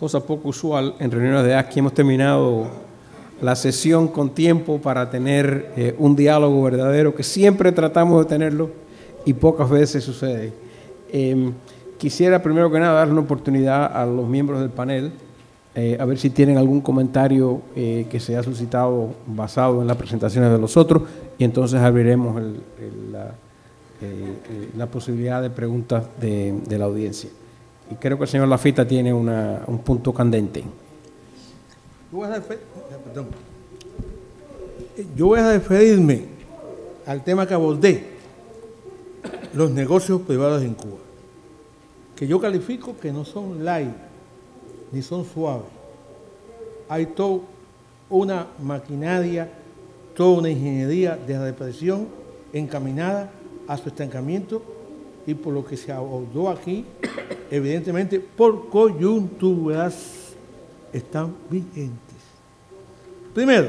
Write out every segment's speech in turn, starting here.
cosa poco usual en reuniones de ASCI. Hemos terminado la sesión con tiempo para tener un diálogo verdadero, que siempre tratamos de tenerlo y pocas veces sucede. Quisiera primero que nada darle una oportunidad a los miembros del panel, a ver si tienen algún comentario que se ha suscitado basado en las presentaciones de los otros, y entonces abriremos la posibilidad de preguntas de la audiencia. Y creo que el señor Lafita tiene un punto candente. Yo voy a referirme al tema que abordé, los negocios privados en Cuba, que yo califico que no son light, ni son suaves. Hay toda una maquinaria, toda una ingeniería de represión encaminada a su estancamiento, y por lo que se abordó aquí, evidentemente por coyunturas están vigentes. Primero,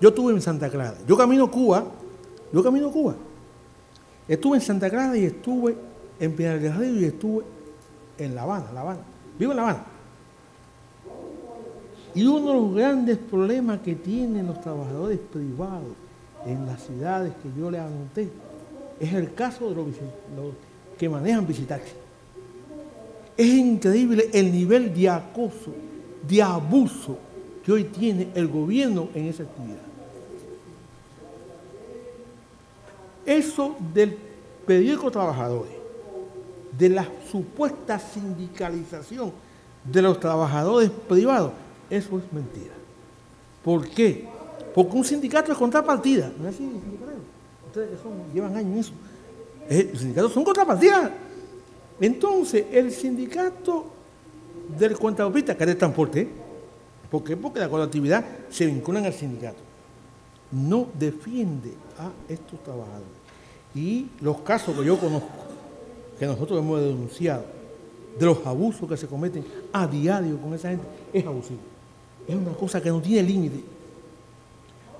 yo estuve en Santa Clara, yo camino Cuba, estuve en Santa Clara y estuve en Pinar del Río y estuve en La Habana, vivo en La Habana. Y uno de los grandes problemas que tienen los trabajadores privados en las ciudades que yo les anoté es el caso de los que manejan bicitaxis. Es increíble el nivel de acoso, de abuso que hoy tiene el gobierno en esa actividad. Eso del periódico Trabajadores, de la supuesta sindicalización de los trabajadores privados, eso es mentira. ¿Por qué? Porque un sindicato es contrapartida. ¿No es así, sindicato? Ustedes que llevan años en eso. Los sindicatos son contrapartidas. Entonces, el sindicato del cuentapropistas, que es de transporte, ¿por qué? Porque la colectividad se vinculan al sindicato. No defiende a estos trabajadores. Y los casos que yo conozco, que nosotros hemos denunciado, de los abusos que se cometen a diario con esa gente, es abusivo. Es una cosa que no tiene límite.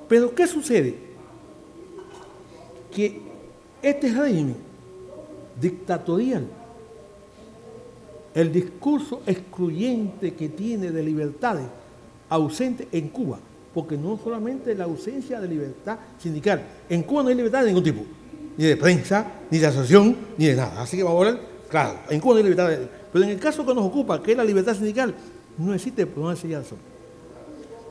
Pero ¿qué sucede? Que este régimen dictatorial, el discurso excluyente que tiene de libertades ausente en Cuba, porque no solamente la ausencia de libertad sindical, en Cuba no hay libertad de ningún tipo, ni de prensa, ni de asociación, ni de nada. Así que vamos a ver, claro, en Cuba no hay libertad pero en el caso que nos ocupa, que es la libertad sindical, no existe por una sencilla razón.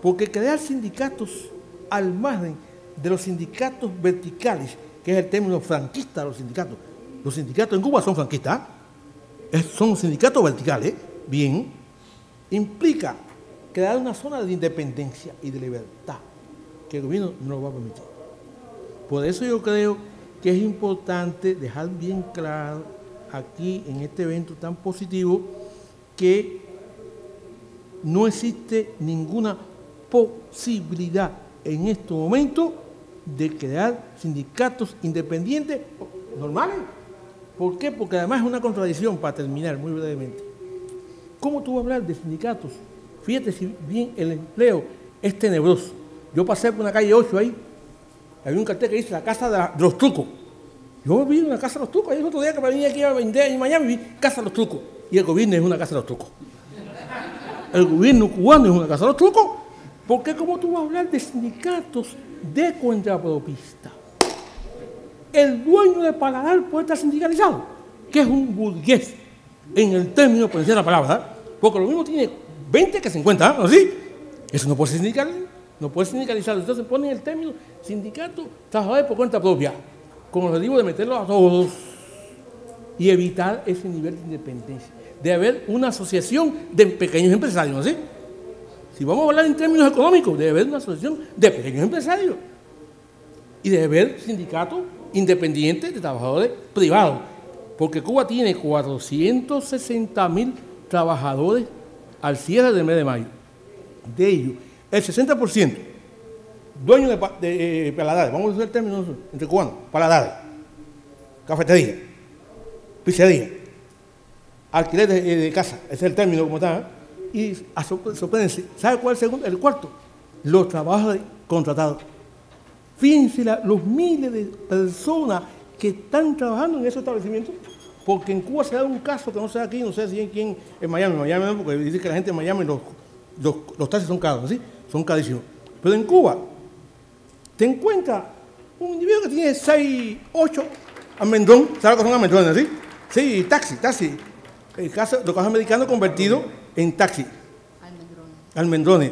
Porque crear sindicatos al margen de los sindicatos verticales, que es el término franquista de los sindicatos en Cuba son franquistas, son sindicatos verticales, bien, implica crear una zona de independencia y de libertad que el gobierno no lo va a permitir. Por eso yo creo que es importante dejar bien claro aquí en este evento tan positivo que no existe ninguna posibilidad en este momento de crear sindicatos independientes normales. ¿Por qué? Porque además es una contradicción, para terminar muy brevemente. ¿Cómo tú vas a hablar de sindicatos? Fíjate si bien el empleo es tenebroso. Yo pasé por una calle 8 ahí, había un cartel que dice la casa de los trucos. Yo vi una casa de los trucos, ahí el otro día que venía aquí a vender en Miami, vi casa de los trucos. Y el gobierno es una casa de los trucos. El gobierno cubano es una casa de los trucos. ¿Por qué? ¿Cómo tú vas a hablar de sindicatos de cuentapropistas? El dueño de Paladar puede estar sindicalizado, que es un burgués, en el término por decir la palabra, porque lo mismo tiene 20 que 50, ¿no? ¿Sí? Eso no puede ser sindical, no puede ser sindicalizado. Entonces ponen el término sindicato trabajadores por cuenta propia, con el objetivo de meterlo a todos y evitar ese nivel de independencia, de haber una asociación de pequeños empresarios, ¿no? ¿Sí? Si vamos a hablar en términos económicos, debe haber una asociación de pequeños empresarios y debe haber sindicatos independientes de trabajadores privados, porque Cuba tiene 460.000 trabajadores al cierre del mes de mayo. De ellos, el 60%, dueños de paladares, vamos a usar el término entre cubanos, paladares, cafetería, pizzería, alquiler de casa, ese es el término como está, y sorpréndense, ¿sabe cuál es el cuarto? Los trabajadores contratados. Fíjense los miles de personas que están trabajando en esos establecimientos Porque en Cuba se da un caso que no sé aquí, no sé si en quién, en Miami no, porque dice que la gente en Miami los taxis son caros, ¿sí? Son carísimos. Pero en Cuba te encuentras un individuo que tiene 6, 8 almendrón, ¿sabes lo que son almendrones, sí? Sí, taxi. El caso, los casos americanos convertidos en taxi. Almendrones.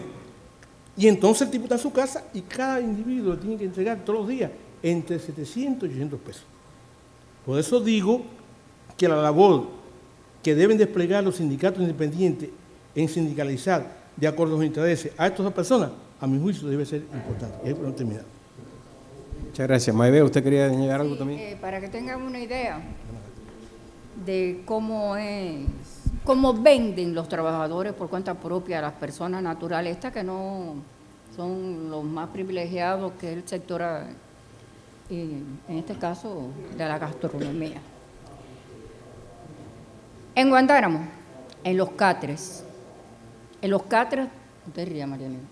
Y entonces el tipo está en su casa y cada individuo tiene que entregar todos los días entre 700 y 800 pesos. Por eso digo que la labor que deben desplegar los sindicatos independientes en sindicalizar de acuerdo a los intereses a estas personas, a mi juicio debe ser importante. Y ahí podemos terminar. Muchas gracias. Maebe, ¿usted quería añadir algo también? Para que tengan una idea de cómo venden los trabajadores por cuenta propia a las personas naturales, estas que no son los más privilegiados, que es el sector, en este caso, de la gastronomía. En Guantánamo, en los catres, usted ría, María Elena,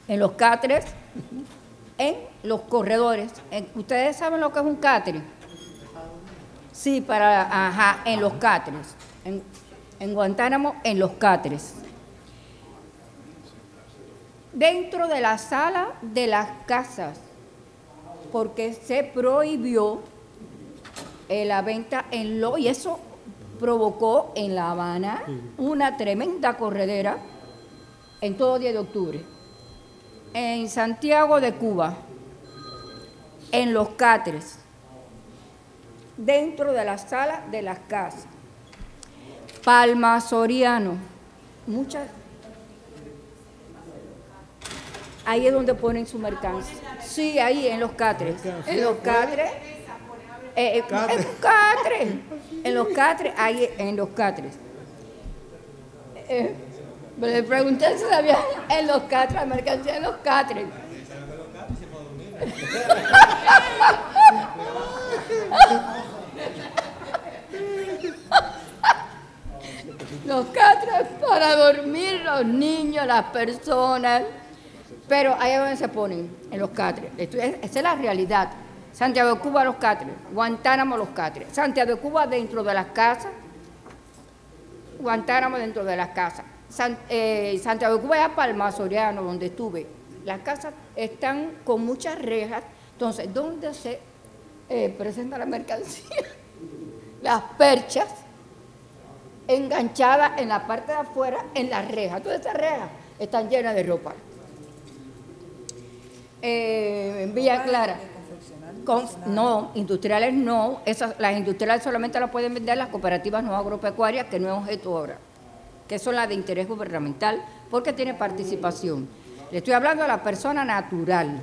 en los catres, en los corredores, ¿ustedes saben lo que es un catre? Sí, en los catres, en Guantánamo, en los catres. Dentro de la sala de las casas, porque se prohibió la venta y eso provocó en La Habana una tremenda corredera en todo 10 de octubre. En Santiago de Cuba, en los catres, dentro de la sala de las casas. Palma Soriano, muchas. Ahí es donde ponen su mercancía. Sí, ahí en los catres. En los catres. En los catres, ahí en los catres. Le pregunté si sabía en los catres, la mercancía en los catres. Los catres para dormir los niños, las personas, pero ahí es donde se ponen, en los catres. Esa es la realidad. Santiago de Cuba, los catres. Guantánamo, los catres. Santiago de Cuba, dentro de las casas. Guantánamo, dentro de las casas. Santiago de Cuba es a Palma Soriano, donde estuve. Las casas están con muchas rejas. Entonces, ¿dónde se presenta la mercancía? Las perchas enganchadas en la parte de afuera, en las rejas. Todas esas rejas están llenas de ropa. En Villa Clara. No, industriales no. Las industriales solamente las pueden vender las cooperativas no agropecuarias, que no es objeto ahora, que son las de interés gubernamental, porque tiene participación. Le estoy hablando a la persona natural,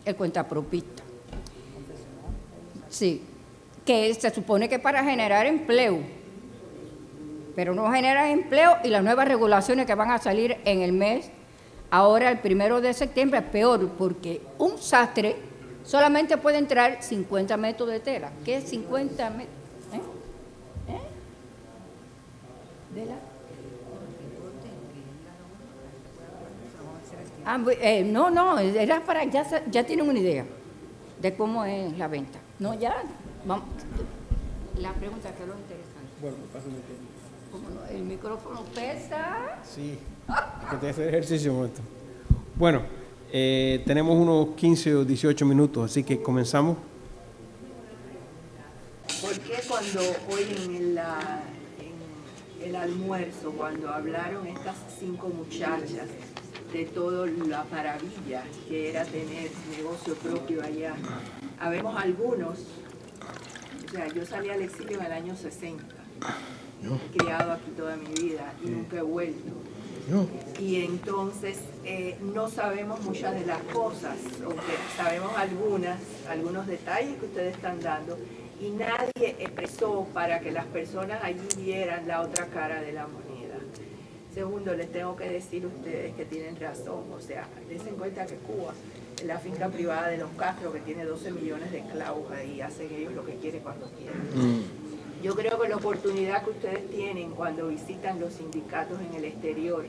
el cuentapropista. Sí, que se supone que para generar empleo, pero no generan empleo, y las nuevas regulaciones que van a salir en el mes, ahora el 1 de septiembre, es peor, porque un sastre solamente puede entrar 50 metros de tela. ¿Qué es 50 metros? No, era para, ya tienen una idea de cómo es la venta. No, ya, vamos. La pregunta que es lo interesante. Bueno, pásame el tiempo. ¿Cómo no? ¿El micrófono pesa? Sí, que te hace ejercicio un momento. Bueno, tenemos unos 15 o 18 minutos, así que comenzamos. ¿Por qué cuando hoy en el almuerzo, cuando hablaron estas 5 muchachas de toda la maravilla que era tener negocio propio allá, habemos algunos, o sea, yo salí al exilio en el año 60, he criado aquí toda mi vida y nunca he vuelto. Y entonces no sabemos muchas de las cosas, aunque sabemos algunos detalles que ustedes están dando, y nadie expresó para que las personas allí vieran la otra cara de la moneda. Segundo, les tengo que decir a ustedes que tienen razón, o sea, dense en cuenta que Cuba es la finca privada de los Castro, que tiene 12 millones de esclavos ahí, hacen ellos lo que quieren cuando quieren. Yo creo que la oportunidad que ustedes tienen cuando visitan los sindicatos en el exterior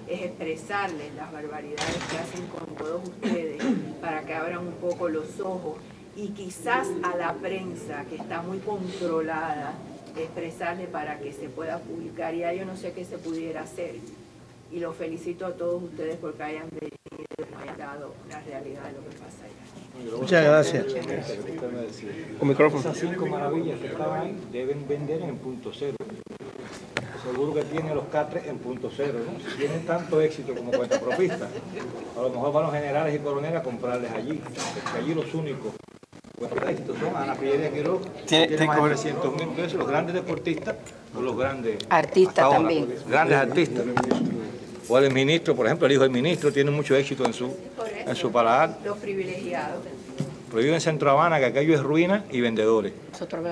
es expresarles las barbaridades que hacen con todos ustedes para que abran un poco los ojos, y quizás a la prensa, que está muy controlada, expresarle para que se pueda publicar. Ya yo no sé qué se pudiera hacer. Y los felicito a todos ustedes porque hayan venido y hayan dado una realidad de lo que pasa allá. Muchas gracias. Con micrófono. Esas 5 maravillas que estaban ahí deben vender en punto cero. Seguro que tienen los catres en punto cero, ¿no? Si tienen tanto éxito como cuentapropistas, a lo mejor van los generales y coroneles a comprarles allí, porque allí los únicos cuentapropistas son Ana Pillería Quiroz, que tiene más de 300.000 pesos, los grandes deportistas o los grandes Artistas hasta ahora, también. grandes artistas. O el ministro, por ejemplo, el hijo del ministro tiene mucho éxito en su paladar. Los privilegiados. Pero vivo en Centro Habana, que aquello es ruina y vendedores.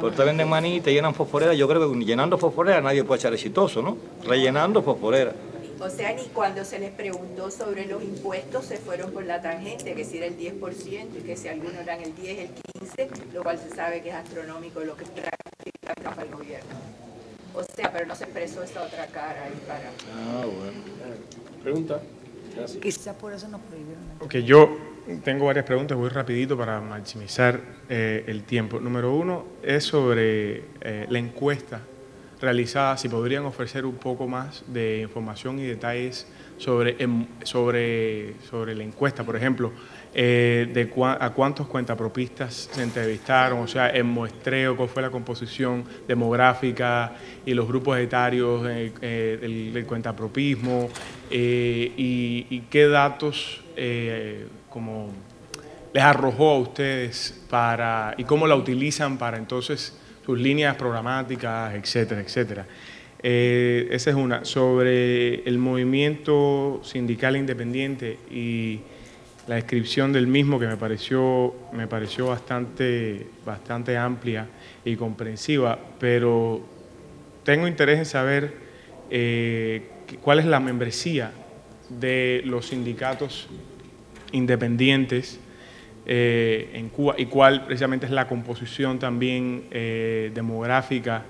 Porque te venden maní y te llenan fosforera. Yo creo que llenando fosforera nadie puede ser exitoso, ¿no? Rellenando fosforera. O sea, ni cuando se les preguntó sobre los impuestos se fueron por la tangente, que si era el 10% y que si algunos eran el 10, el 15, lo cual se sabe que es astronómico lo que prácticamente para el gobierno. O sea, pero no se expresó esa otra cara ahí para... Ah, bueno. Pregunta. Quizás por eso nos prohibieron. Ok, yo tengo varias preguntas, voy rapidito para maximizar el tiempo. Número uno es sobre la encuesta realizada, si podrían ofrecer un poco más de información y detalles sobre la encuesta, por ejemplo, a cuántos cuentapropistas se entrevistaron, o sea, en muestreo, cuál fue la composición demográfica y los grupos etarios del cuentapropismo, y qué datos como les arrojó a ustedes y cómo la utilizan para entonces sus líneas programáticas, etcétera, etcétera. Esa es una. Sobre el movimiento sindical independiente y la descripción del mismo, que me pareció bastante amplia y comprensiva, pero tengo interés en saber cuál es la membresía de los sindicatos independientes en Cuba y cuál precisamente es la composición también demográfica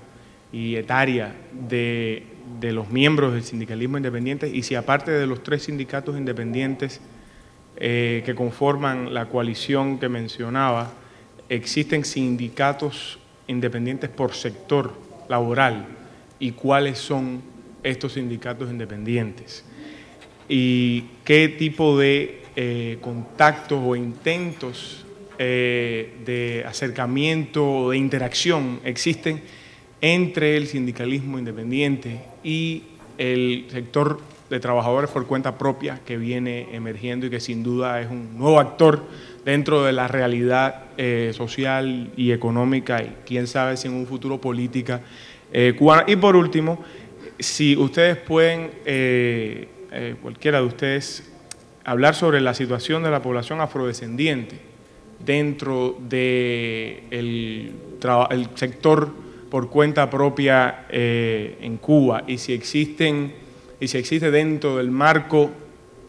y etaria de los miembros del sindicalismo independiente, y si aparte de los 3 sindicatos independientes que conforman la coalición que mencionaba, existen sindicatos independientes por sector laboral y cuáles son estos sindicatos independientes y qué tipo de contactos o intentos de acercamiento o de interacción existen entre el sindicalismo independiente y el sector de trabajadores por cuenta propia que viene emergiendo y que sin duda es un nuevo actor dentro de la realidad social y económica y quién sabe si en un futuro política cubana. Y por último, si ustedes pueden, cualquiera de ustedes, hablar sobre la situación de la población afrodescendiente dentro del sector por cuenta propia en Cuba y si existe dentro del marco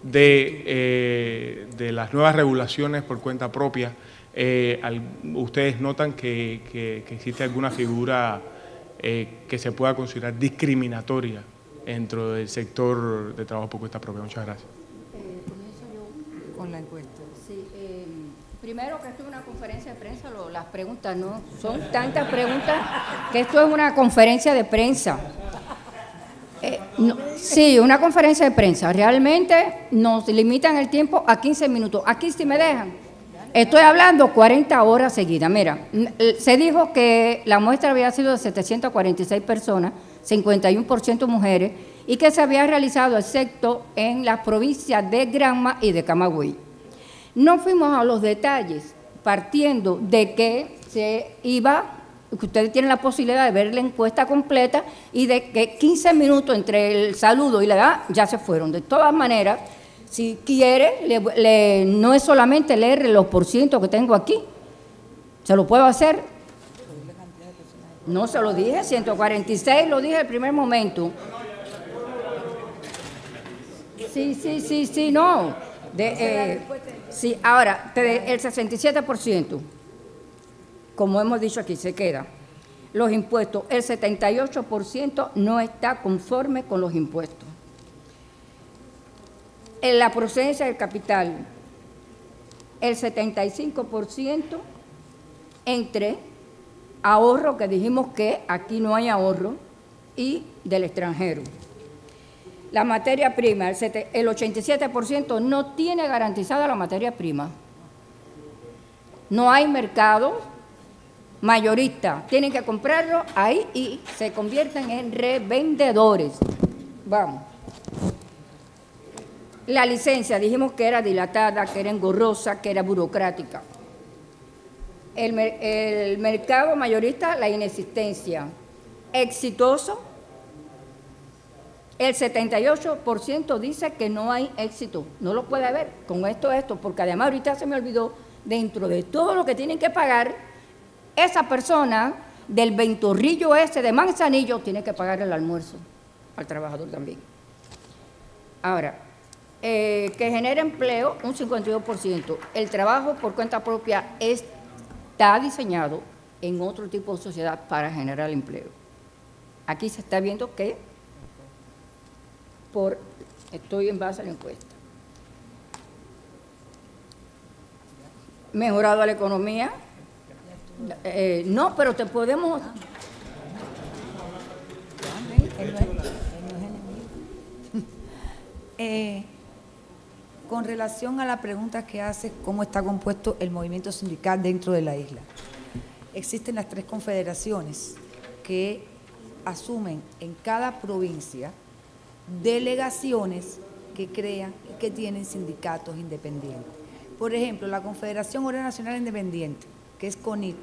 de las nuevas regulaciones por cuenta propia, ustedes notan que existe alguna figura que se pueda considerar discriminatoria dentro del sector de trabajo por cuenta propia. Muchas gracias. Comienzo yo con la encuesta. Sí, primero que esto es una conferencia de prensa, las preguntas no son tantas preguntas que esto es una conferencia de prensa. Sí, una conferencia de prensa. Realmente nos limitan el tiempo a 15 minutos. Aquí sí me dejan. Estoy hablando 40 horas seguidas. Mira, se dijo que la muestra había sido de 746 personas, 51% mujeres, y que se había realizado excepto en las provincias de Granma y de Camagüey. No fuimos a los detalles, partiendo de que se iba, que ustedes tienen la posibilidad de ver la encuesta completa y de que 15 minutos entre el saludo y la edad ya se fueron. De todas maneras, si quiere, no es solamente leer los porcientos que tengo aquí, se lo puedo hacer. No se lo dije, 146 lo dije al primer momento. Sí, no. Sí, ahora, el 67%, como hemos dicho aquí, se queda. Los impuestos, el 78% no está conforme con los impuestos. En la procedencia del capital, el 75% entre ahorro, que dijimos que aquí no hay ahorro, y del extranjero. La materia prima, el 87% no tiene garantizada la materia prima. No hay mercado mayorista, tienen que comprarlo ahí y se convierten en revendedores. Vamos. La licencia, dijimos que era dilatada, que era engorrosa, que era burocrática. El mercado mayorista, la inexistencia. Exitoso, el 78% dice que no hay éxito, no lo puede haber con esto, porque además ahorita se me olvidó, dentro de todo lo que tienen que pagar, esa persona del ventorrillo ese de Manzanillo tiene que pagar el almuerzo al trabajador también. Ahora, que genera empleo un 52%. El trabajo por cuenta propia está diseñado en otro tipo de sociedad para generar empleo. Aquí se está viendo que estoy en base a la encuesta. Mejorado la economía. No, pero te podemos... Con relación a la pregunta que hace, ¿cómo está compuesto el movimiento sindical dentro de la isla? Existen las 3 confederaciones que asumen en cada provincia delegaciones que crean y que tienen sindicatos independientes. Por ejemplo, la Confederación Obrera Nacional Independiente, que es CONIT,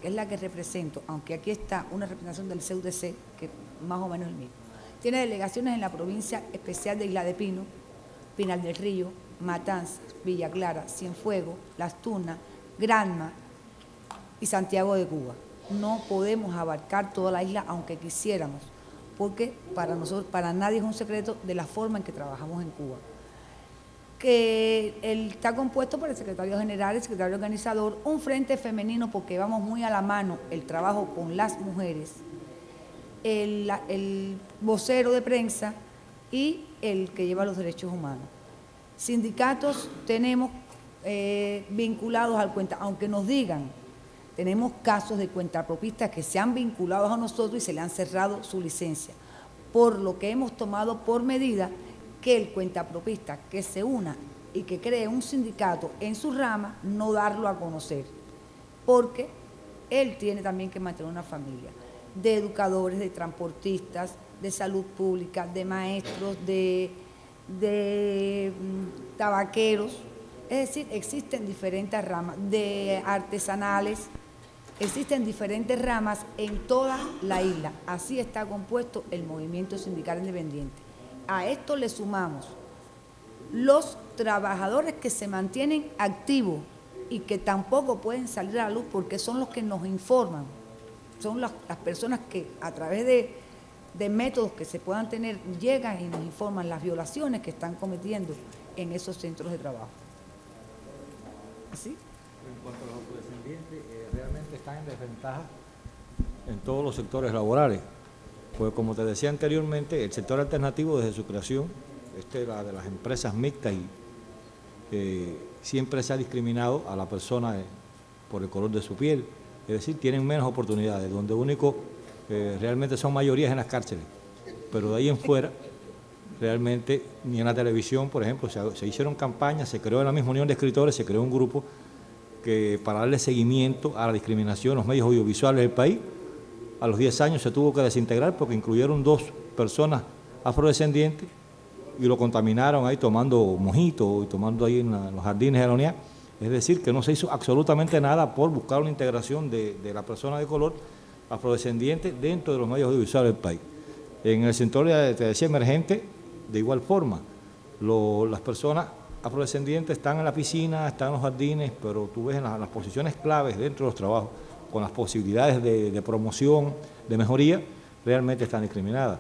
que es la que represento, aunque aquí está una representación del CUDC, que es más o menos el mismo, tiene delegaciones en la provincia especial de Isla de Pino, Pinal del Río, Matanzas, Villa Clara, Cienfuegos, Las Tunas, Granma y Santiago de Cuba. No podemos abarcar toda la isla aunque quisiéramos, porque para nosotros, para nadie es un secreto de la forma en que trabajamos en Cuba. Que está compuesto por el secretario general, el secretario organizador, un frente femenino porque vamos muy a la mano el trabajo con las mujeres, el vocero de prensa y el que lleva los derechos humanos. Sindicatos tenemos vinculados al cuenta, aunque nos digan, tenemos casos de cuentapropistas que se han vinculado a nosotros y se le han cerrado su licencia, por lo que hemos tomado por medida que el cuentapropista que se una y que cree un sindicato en su rama, no darlo a conocer, porque él tiene también que mantener una familia de educadores, de transportistas, de salud pública, de maestros, de tabaqueros, es decir, existen diferentes ramas, de artesanales, existen diferentes ramas en toda la isla. Así está compuesto el movimiento sindical independiente. A esto le sumamos los trabajadores que se mantienen activos y que tampoco pueden salir a la luz porque son los que nos informan, son las personas que a través de métodos que se puedan tener, llegan y nos informan las violaciones que están cometiendo en esos centros de trabajo. ¿Así? En cuanto a los afrodescendientes, realmente están en desventaja en todos los sectores laborales. Pues como te decía anteriormente, el sector alternativo desde su creación, la de las empresas mixtas, y siempre se ha discriminado a la persona por el color de su piel, es decir, tienen menos oportunidades, donde único realmente son mayorías en las cárceles, pero de ahí en fuera, realmente, ni en la televisión, por ejemplo, se hicieron campañas, se creó en la misma Unión de Escritores, se creó un grupo que para darle seguimiento a la discriminación en los medios audiovisuales del país. A los 10 años se tuvo que desintegrar porque incluyeron 2 personas afrodescendientes y lo contaminaron ahí tomando mojito y tomando ahí en los jardines de la UNIA. Es decir, que no se hizo absolutamente nada por buscar una integración de la persona de color afrodescendiente dentro de los medios audiovisuales del país. En el sector, te decía, emergente, de igual forma, las personas afrodescendientes están en la piscina, están en los jardines, pero tú ves en las posiciones claves dentro de los trabajos, con las posibilidades de promoción, de mejoría, realmente están discriminadas.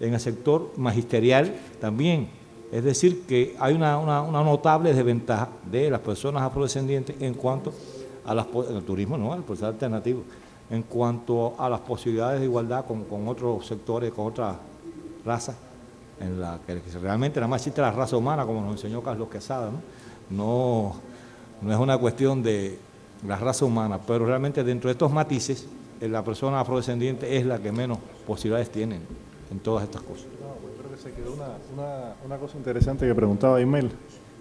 En el sector magisterial también, es decir, que hay una notable desventaja de las personas afrodescendientes en cuanto a el turismo, no, al proceso alternativo, en cuanto a las posibilidades de igualdad con otros sectores, con otras razas, en la que realmente nada más existe la raza humana, como nos enseñó Carlos Quesada, ¿no? No es una cuestión de la raza humana, pero realmente dentro de estos matices la persona afrodescendiente es la que menos posibilidades tiene en todas estas cosas. No, pues creo que se quedó una cosa interesante que preguntaba Aimel,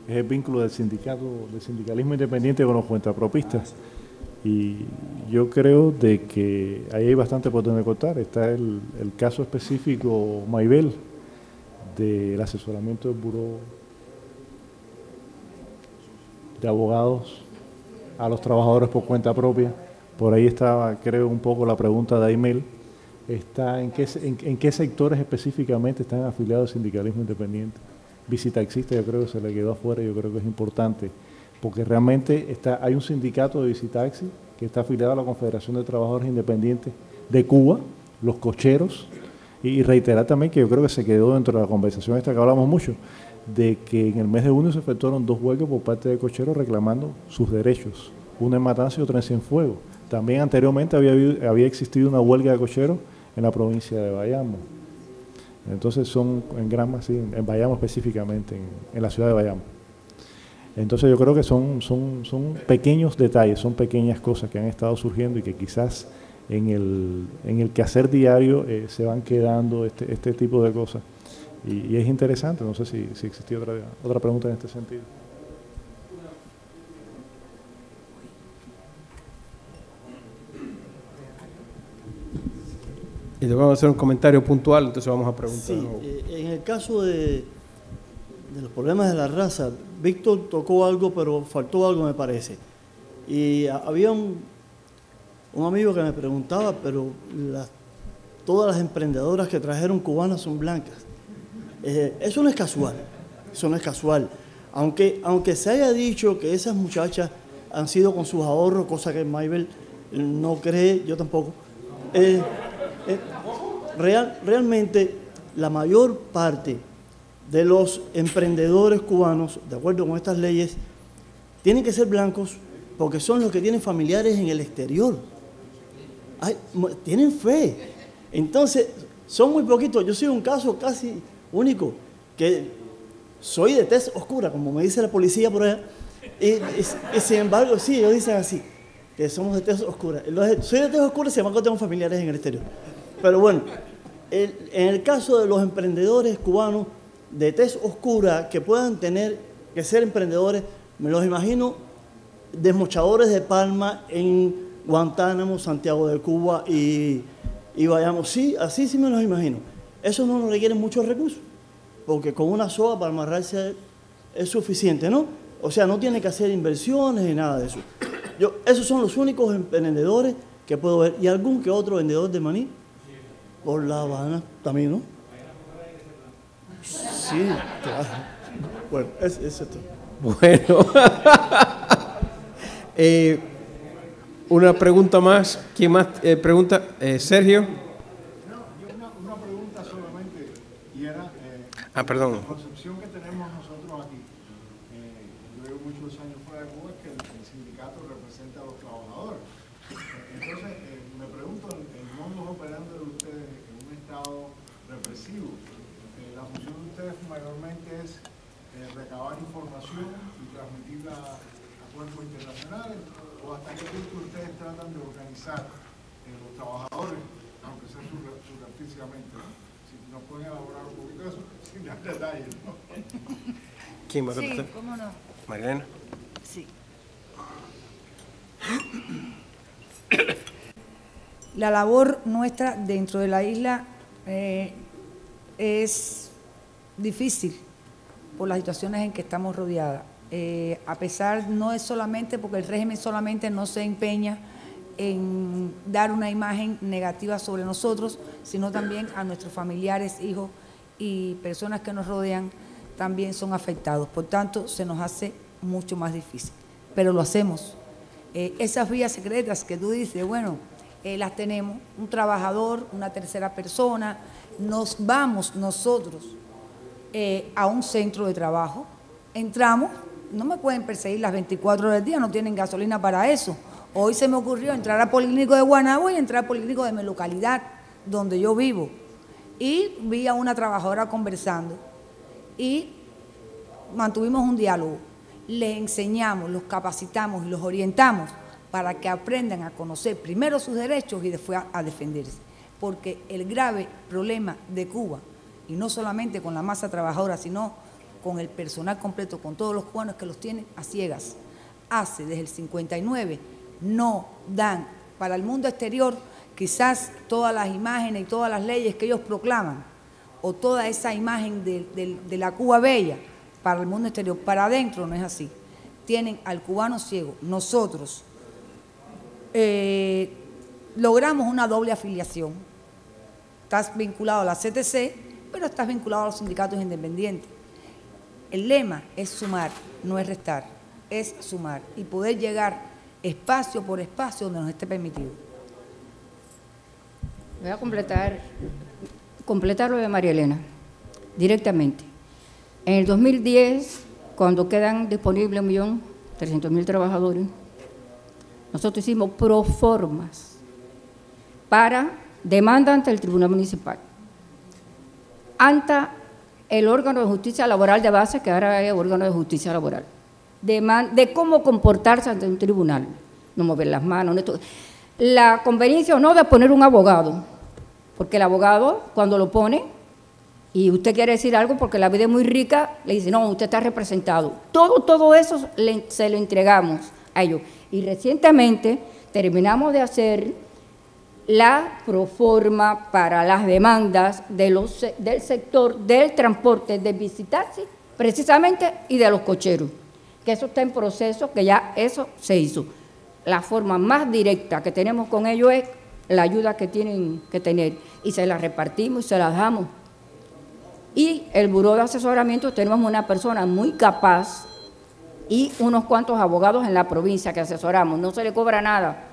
es el vínculo del sindicalismo independiente con los cuentapropistas. Y yo creo de que ahí hay bastante por donde cortar. Está el caso específico Maibel, del asesoramiento del buró de abogados a los trabajadores por cuenta propia. Por ahí estaba, creo, un poco la pregunta de Aimel. Está en qué sectores específicamente están afiliados al sindicalismo independiente. Visitaxista, yo creo que se le quedó afuera, yo creo que es importante, porque realmente hay un sindicato de visitaxi que está afiliado a la Confederación de Trabajadores Independientes de Cuba, los cocheros, y reiterar también que yo creo que se quedó dentro de la conversación esta que hablamos mucho, de que en el mes de junio se efectuaron 2 huelgas por parte de cocheros reclamando sus derechos, una en Matanzas y otra en Cienfuegos. También anteriormente había existido una huelga de cocheros en la provincia de Bayamo. Entonces son en Granma, sí, en Bayamo específicamente, en la ciudad de Bayamo. Entonces yo creo que son pequeños detalles, son pequeñas cosas que han estado surgiendo y que quizás en el quehacer diario se van quedando este tipo de cosas. Y es interesante, no sé si existía otra pregunta en este sentido. Y le vamos a hacer un comentario puntual, entonces vamos a preguntar. Sí, en el caso de los problemas de la raza, Víctor tocó algo, pero faltó algo, me parece. Y había un amigo que me preguntaba, pero todas las emprendedoras que trajeron cubanas son blancas. Eso no es casual, eso no es casual. Aunque se haya dicho que esas muchachas han sido con sus ahorros, cosa que Maybel no cree, yo tampoco. Realmente la mayor parte de los emprendedores cubanos, de acuerdo con estas leyes, tienen que ser blancos porque son los que tienen familiares en el exterior. Tienen fe. Entonces, son muy poquitos. Yo soy un caso casi único, que soy de tez oscura, como me dice la policía por allá, y sin embargo, sí, ellos dicen así, que somos de tez oscura. Soy de tez oscura, sin embargo tengo familiares en el exterior. Pero bueno, en el caso de los emprendedores cubanos de tez oscura que puedan tener que ser emprendedores, me los imagino desmochadores de palma en Guantánamo, Santiago de Cuba y Bayamo. Sí, así sí me los imagino. Eso no nos requiere muchos recursos, porque con una soga para amarrarse es suficiente, ¿no? O sea, no tiene que hacer inversiones ni nada de eso. Esos son los únicos emprendedores que puedo ver. Y algún que otro vendedor de maní por La Habana también, ¿no? Sí, claro. Bueno, es esto. Bueno. Una pregunta más. ¿Quién más pregunta? Sergio. Una pregunta solamente, y era perdón. la concepción que tenemos nosotros aquí. Yo llevo muchos años fuera de Cuba, es que el sindicato representa a los trabajadores. Entonces, me pregunto, el modus operandi de ustedes en un estado represivo, la función de ustedes mayormente es recabar información y transmitirla a cuerpos internacionales, o hasta qué punto ustedes tratan de organizar los trabajadores, aunque sea superficialmente, ¿no? Si nos pueden elaborar un poquito de eso, sin dar detalles, ¿no? ¿Quién va a Sí, cómo no. Marilena. Sí. La labor nuestra dentro de la isla es difícil por las situaciones en que estamos rodeadas. A pesar, no es solamente porque el régimen solamente no se empeña en dar una imagen negativa sobre nosotros, sino también a nuestros familiares, hijos y personas que nos rodean también son afectados. Por tanto, se nos hace mucho más difícil, pero lo hacemos. Esas vías secretas que tú dices, bueno, las tenemos, un trabajador, una tercera persona, nos vamos nosotros a un centro de trabajo, entramos, no me pueden perseguir las 24 horas del día, no tienen gasolina para eso. Hoy se me ocurrió entrar al Policlínico de Guanabo y entrar al Policlínico de mi localidad, donde yo vivo. Y vi a una trabajadora conversando y mantuvimos un diálogo. Les enseñamos, los capacitamos y los orientamos para que aprendan a conocer primero sus derechos y después a defenderse. Porque el grave problema de Cuba, y no solamente con la masa trabajadora, sino con el personal completo, con todos los cubanos que los tienen a ciegas, desde el 59, no dan para el mundo exterior quizás todas las imágenes y todas las leyes que ellos proclaman, o toda esa imagen de la Cuba bella para el mundo exterior. Para adentro no es así. Tienen al cubano ciego. Nosotros logramos una doble afiliación. Estás vinculado a la CTC, pero estás vinculado a los sindicatos independientes. El lema es sumar, no es restar, es sumar y poder llegar espacio por espacio donde nos esté permitido. Voy a completar lo de María Elena, directamente. En el 2010, cuando quedan disponibles 1.300.000 trabajadores, nosotros hicimos proformas para demanda ante el Tribunal Municipal, ante el órgano de justicia laboral de base, que ahora es órgano de justicia laboral, de cómo comportarse ante un tribunal, no mover las manos, la conveniencia o no de poner un abogado, porque el abogado cuando lo pone y usted quiere decir algo porque la vida es muy rica, le dice, no, usted está representado. Todo eso se lo entregamos a ellos. Y recientemente terminamos de hacer la proforma para las demandas del sector del transporte, del visitaxi, precisamente, y de los cocheros, que eso está en proceso, que ya eso se hizo. La forma más directa que tenemos con ellos es la ayuda que tienen que tener, y se la repartimos y se la damos. Y el buró de asesoramiento, tenemos una persona muy capaz y unos cuantos abogados en la provincia que asesoramos, no se le cobra nada.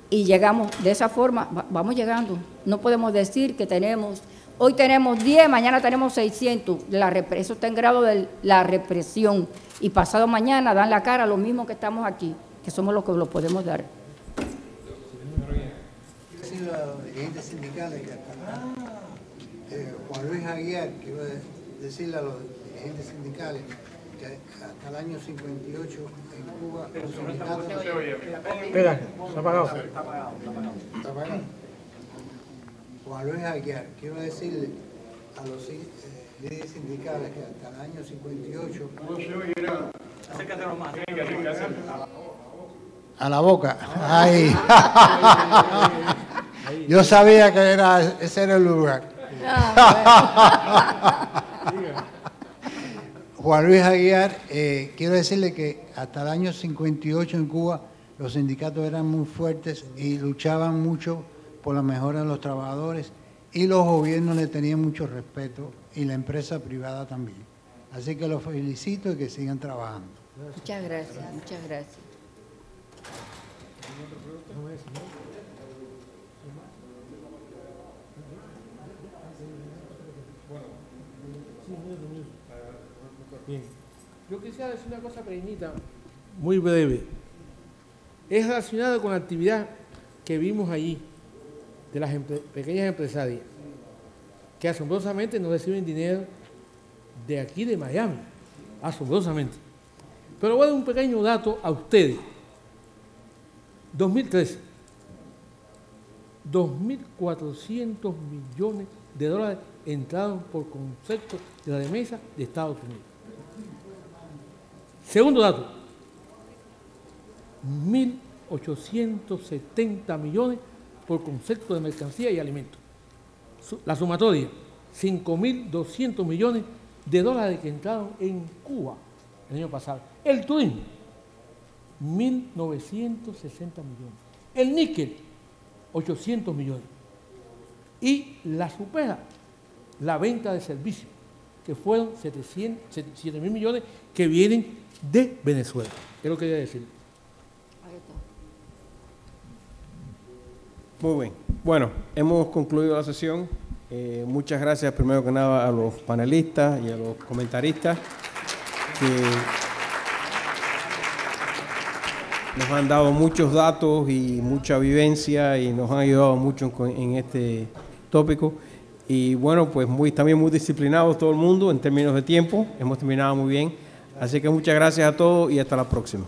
Y llegamos de esa forma, vamos llegando. No podemos decir que hoy tenemos 10, mañana tenemos 600. Eso está en grado de la represión. Y pasado mañana dan la cara lo mismo que estamos aquí, que somos los que lo podemos dar. Los dirigentes sindicales, Juan Luis Aguiar, quiero decirle a los dirigentes sindicales que hasta el año 58 en Cuba los sindicatos... Espera, se ha apagado. Está apagado. Juan Luis Aguiar, quiero decirle a los líderes sindicales que hasta el año 58... Acércate más. A la boca. Ahí. Yo sabía que ese era el lugar. Juan Luis Aguiar, quiero decirle que hasta el año 58 en Cuba los sindicatos eran muy fuertes y luchaban mucho por la mejora de los trabajadores, y los gobiernos le tenían mucho respeto y la empresa privada también. Así que los felicito y que sigan trabajando. Muchas gracias, muchas gracias. Bien. Yo quisiera decir una cosa pequeñita, muy breve. Es relacionado con la actividad que vimos allí de las pequeñas empresarias, que asombrosamente no reciben dinero de aquí de Miami, asombrosamente. Pero voy a dar un pequeño dato a ustedes. 2013, 2.400 millones de dólares entraron por concepto de la remesa de Estados Unidos. Segundo dato, 1.870 millones por concepto de mercancía y alimentos. La sumatoria, 5.200 millones de dólares que entraron en Cuba el año pasado. El turismo, 1.960 millones. El níquel, 800 millones. Y la supera la venta de servicios, que fueron 7.000 millones que vienen de Venezuela. Es lo que quería decir. Muy bien. Bueno, hemos concluido la sesión. Muchas gracias primero que nada a los panelistas y a los comentaristas que nos han dado muchos datos y mucha vivencia y nos han ayudado mucho en este tópico. Y bueno, pues también muy disciplinados todo el mundo en términos de tiempo. Hemos terminado muy bien. Así que muchas gracias a todos y hasta la próxima.